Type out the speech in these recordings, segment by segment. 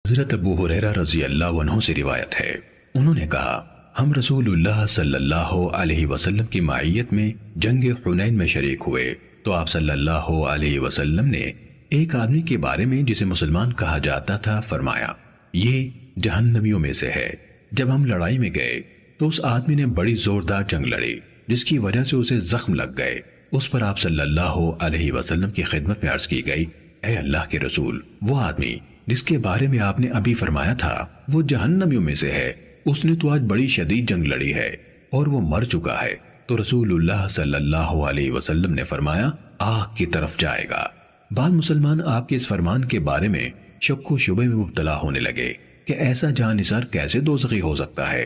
حضرت ابو ہریرہ رضی اللہ عنہ سے روایت ہے، انہوں نے کہا ہم رسول اللہ صلی اللہ علیہ وسلم کی معیت میں جنگ حنین میں شریک ہوئے تو آپ صلی اللہ علیہ وسلم نے ایک آدمی کے بارے میں جسے مسلمان کہا جاتا تھا فرمایا یہ جہنمیوں میں سے ہے۔ جب ہم لڑائی میں گئے تو اس آدمی نے بڑی زوردار جنگ لڑی جس کی وجہ سے اسے زخم لگ گئے۔ اس پر آپ صلی اللہ علیہ وسلم کی خدمت میں عرض کی گئی، اے اللہ کے رسول، وہ آدمی جس کے بارے میں آپ نے ابھی فرمایا تھا وہ جہنمیوں میں سے ہے، اس نے تو آج بڑی شدید جنگ لڑی ہے اور وہ مر چکا ہے۔ تو رسول اللہ صلی اللہ علیہ وسلم نے فرمایا آگ کی طرف جائے گا۔ بعض مسلمان آپ کے اس فرمان کے بارے میں شک و شبے میں مبتلا ہونے لگے کہ ایسا جاں نثار کیسے دوزخی ہو سکتا ہے۔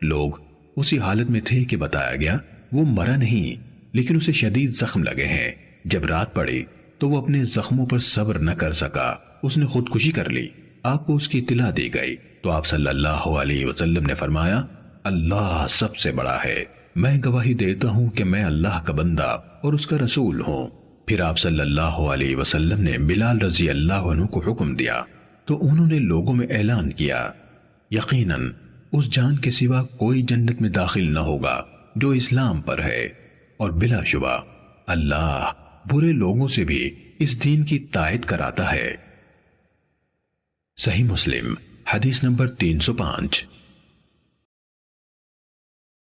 لوگ اسی حالت میں تھے کہ بتایا گیا وہ مرا نہیں لیکن اسے شدید زخم لگے ہیں۔ جب رات پڑی تو وہ اپنے زخموں پر صبر نہ کر سکا، اس نے خودکشی کر لی۔ آپ کو اس کی اطلاع دی گئی تو آپ صلی اللہ علیہ وسلم نے فرمایا اللہ سب سے بڑا ہے، میں گواہی دیتا ہوں کہ میں اللہ کا بندہ اور اس کا رسول ہوں۔ پھر آپ صلی اللہ علیہ وسلم نے بلال رضی اللہ عنہ کو حکم دیا تو انہوں نے لوگوں میں اعلان کیا یقیناً اس جان کے سوا کوئی جنت میں داخل نہ ہوگا جو اسلام پر ہے، اور بلا شبہ اللہ برے لوگوں سے بھی اس دین کی تائید کراتا ہے۔ صحیح مسلم حدیث نمبر 305۔